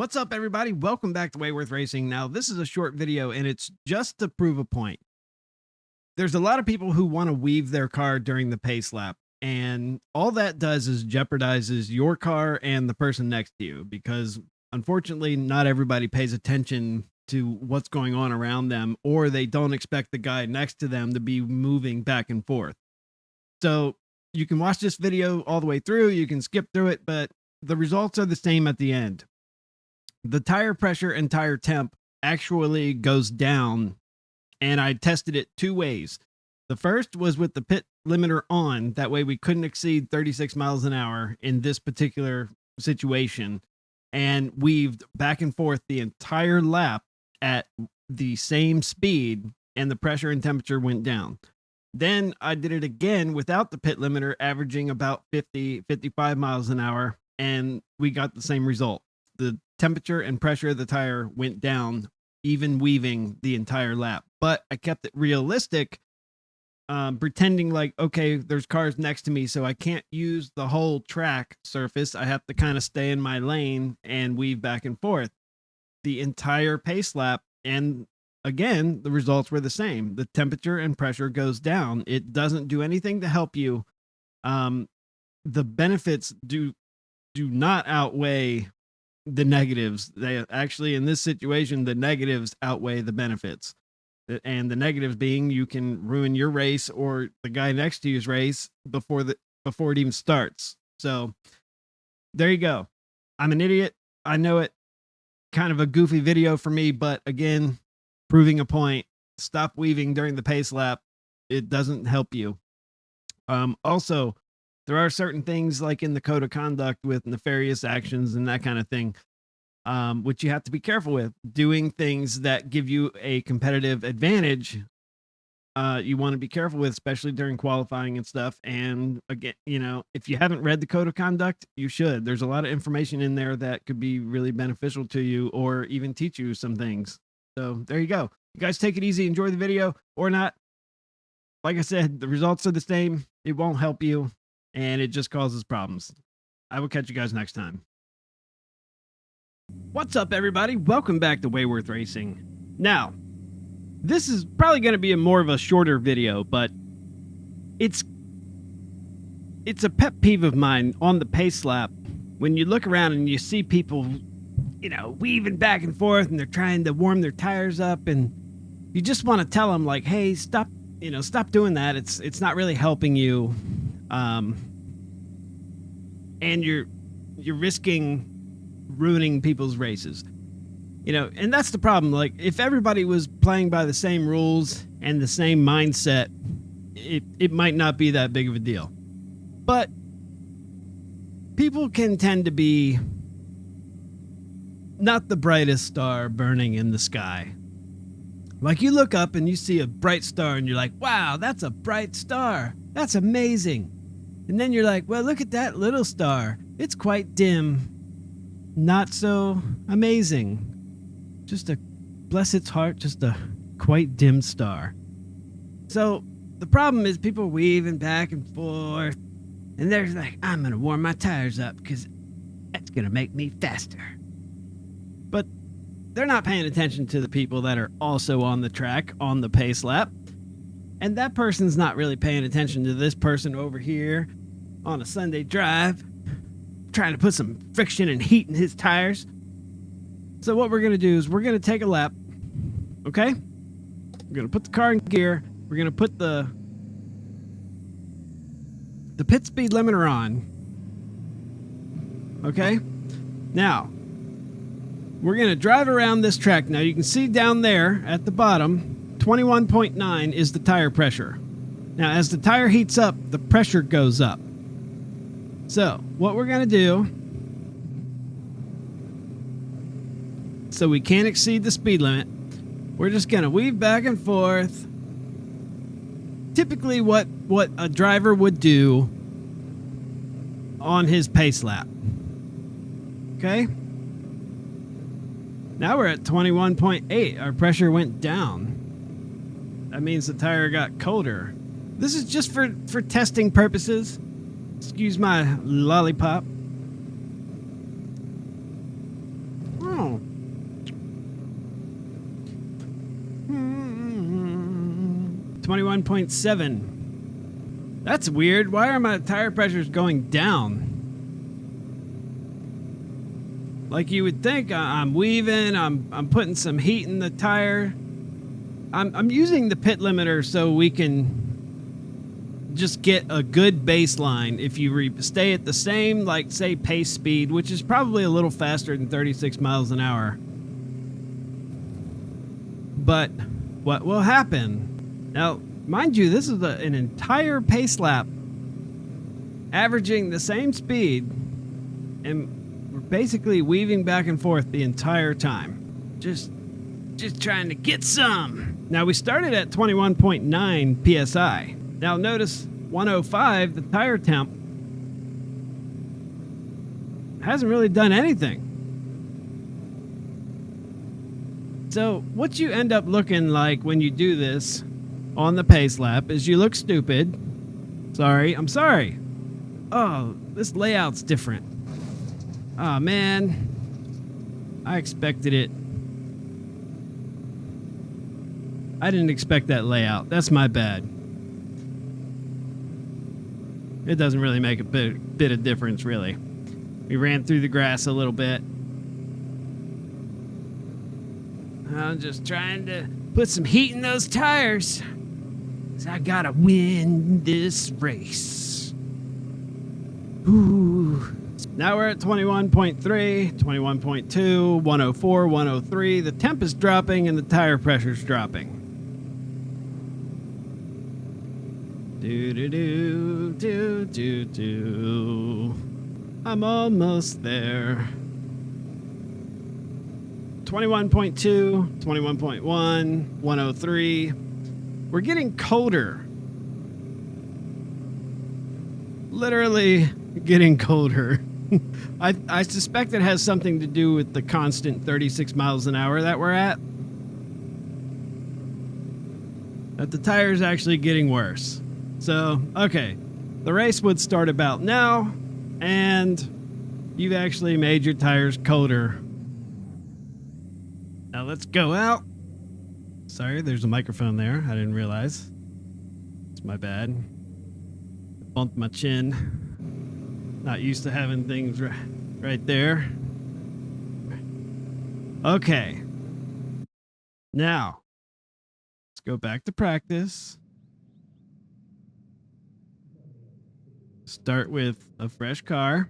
What's up, everybody? Welcome back to Wayworth Racing. Now, this is a short video, and it's just to prove a point. There's a lot of people who want to weave their car during the pace lap, and all that does is jeopardizes your car and the person next to you, because unfortunately, not everybody pays attention to what's going on around them, or they don't expect the guy next to them to be moving back and forth. So you can watch this video all the way through, you can skip through it, but the results are the same at the end. The tire pressure and tire temp actually goes down, and I tested it two ways. The first was with the pit limiter on. That way we couldn't exceed 36 miles an hour in this particular situation, and weaved back and forth the entire lap at the same speed, and the pressure and temperature went down. Then I did it again without the pit limiter, averaging about 55 miles an hour, and we got the same result. The temperature and pressure of the tire went down, even weaving the entire lap. But I kept it realistic, pretending like, okay, there's cars next to me, so I can't use the whole track surface. I have to kind of stay in my lane and weave back and forth the entire pace lap. And again, the results were the same. The temperature and pressure goes down. It doesn't do anything to help you. The benefits do not outweigh the negatives. They actually, in this situation, the negatives outweigh the benefits, and the negatives being you can ruin your race or the guy next to you's race before it even starts. So there you go. I'm an idiot, I know it. Kind of a goofy video for me, but again, proving a point. Stop weaving during the pace lap. It doesn't help you. Also, there are certain things like in the code of conduct with nefarious actions and that kind of thing, which you have to be careful with. Doing things that give you a competitive advantage, you want to be careful with, especially during qualifying and stuff. And again, if you haven't read the code of conduct, you should. There's a lot of information in there that could be really beneficial to you or even teach you some things. So there you go. You guys take it easy, enjoy the video or not. Like I said, the results are the same. It won't help you, and it just causes problems. I will catch you guys next time. What's up, everybody? Welcome back to Wayworth Racing. Now, this is probably going to be more of a shorter video, but it's a pet peeve of mine on the pace lap. When you look around and you see people, weaving back and forth, and they're trying to warm their tires up, and you just want to tell them, like, hey, stop doing that. It's not really helping you. And you're risking ruining people's races, and that's the problem. Like, if everybody was playing by the same rules and the same mindset, it might not be that big of a deal. But people can tend to be not the brightest star burning in the sky. Like, you look up and you see a bright star and you're like, wow, that's a bright star. That's amazing. And then you're like, well, look at that little star. It's quite dim. Not so amazing. Just bless its heart, just a quite dim star. So the problem is people weaving back and forth, and they're like, I'm going to warm my tires up because that's going to make me faster. But they're not paying attention to the people that are also on the track on the pace lap. And that person's not really paying attention to this person over here on a Sunday drive, trying to put some friction and heat in his tires. So what we're going to do is we're going to take a lap, okay? We're going to put the car in gear. We're going to put the pit speed limiter on, okay? Now, we're going to drive around this track. Now, you can see down there at the bottom, 21.9 is the tire pressure. Now, as the tire heats up, the pressure goes up. So, what we're going to do, so we can't exceed the speed limit, we're just going to weave back and forth. Typically what a driver would do on his pace lap. Okay? Now we're at 21.8. Our pressure went down. That means the tire got colder. This is just for testing purposes. Excuse my lollipop. Oh, 21.7. That's weird. Why are my tire pressures going down? Like you would think. I'm weaving, I'm putting some heat in the tire. I'm using the pit limiter so we can just get a good baseline. If you stay at the same, like, say, pace speed, which is probably a little faster than 36 miles an hour. But what will happen? Now, mind you, this is an entire pace lap averaging the same speed, and we're basically weaving back and forth the entire time. Just trying to get some. Now, we started at 21.9 PSI. Now, notice 105, the tire temp, hasn't really done anything. So, what you end up looking like when you do this on the pace lap is you look stupid. Sorry, I'm sorry. Oh, this layout's different. Oh, man. I expected it. I didn't expect that layout. That's my bad. It doesn't really make a bit of difference, really. We ran through the grass a little bit. I'm just trying to put some heat in those tires, 'cause I gotta win this race. Ooh. Now we're at 21.3, 21.2, 104, 103. The temp is dropping and the tire pressure's dropping. Do. I'm almost there. 21.2, 21.1, 103. We're getting colder. Literally getting colder. I suspect it has something to do with the constant 36 miles an hour that we're at. That the tire's actually getting worse. So, okay, the race would start about now, and you've actually made your tires colder. Now let's go out. Sorry, there's a microphone there. I didn't realize. It's my bad. Bumped my chin. Not used to having things right there. Okay. Now, let's go back to practice. Start with a fresh car.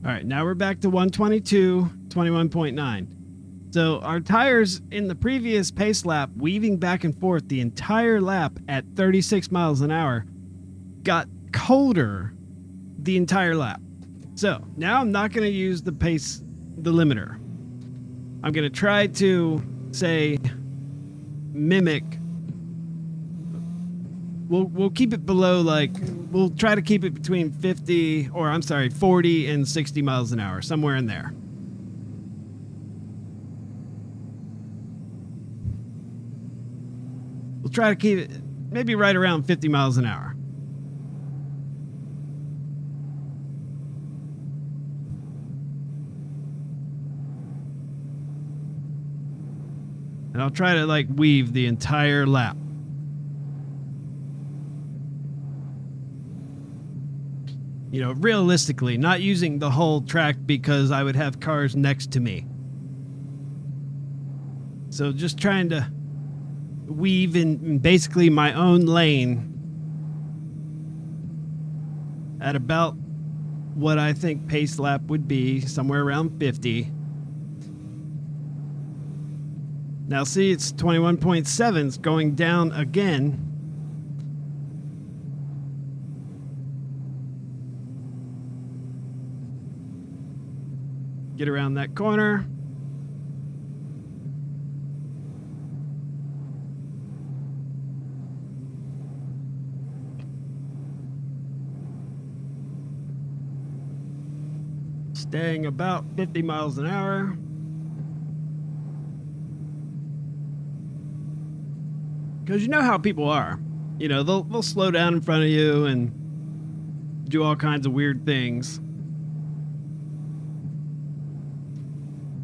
All right, now we're back to 122, 21.9. So our tires in the previous pace lap, weaving back and forth the entire lap at 36 miles an hour, got colder the entire lap. So now I'm not going to use the limiter. I'm going to try to, say, mimic. We'll keep it below, like, we'll try to keep it between 40 and 60 miles an hour, somewhere in there. We'll try to keep it maybe right around 50 miles an hour. And I'll try to, like, weave the entire lap. You know, realistically, not using the whole track because I would have cars next to me. So just trying to weave in basically my own lane at about what I think pace lap would be, somewhere around 50. Now see, it's 21.7, it's going down again. Get around that corner. Staying about 50 miles an hour. Because you know how people are. You know, they'll slow down in front of you and do all kinds of weird things.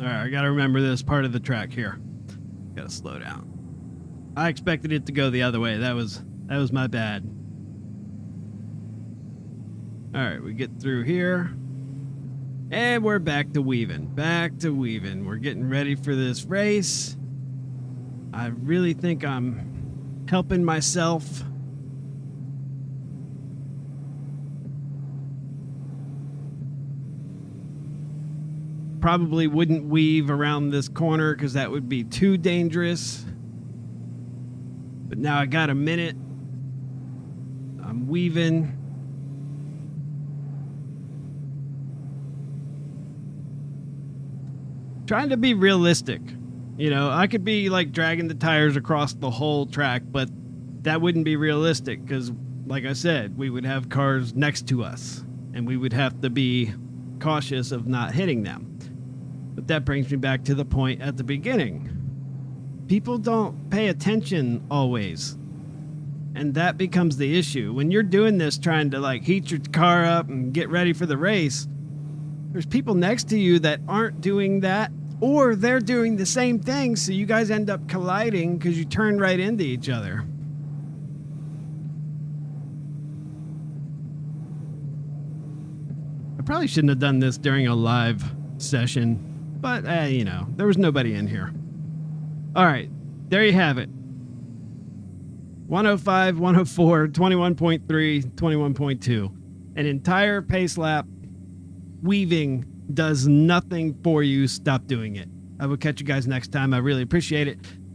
All right, I got to remember this part of the track here. Gotta slow down. I expected it to go the other way. That was my bad. All right, we get through here. And we're back to weaving. We're getting ready for this race. I really think I'm helping myself. Probably wouldn't weave around this corner because that would be too dangerous. But now I got a minute. I'm weaving. Trying to be realistic. You know, I could be like dragging the tires across the whole track, but that wouldn't be realistic because, like I said, we would have cars next to us and we would have to be cautious of not hitting them. But that brings me back to the point at the beginning. People don't pay attention always. And that becomes the issue. When you're doing this, trying to like heat your car up and get ready for the race, there's people next to you that aren't doing that, or they're doing the same thing, so you guys end up colliding because you turn right into each other. I probably shouldn't have done this during a live session, but you know, there was nobody in here. All right, there you have it. 105, 104, 21.3, 21.2. An entire pace lap. Weaving does nothing for you. Stop doing it. I will catch you guys next time. I really appreciate it.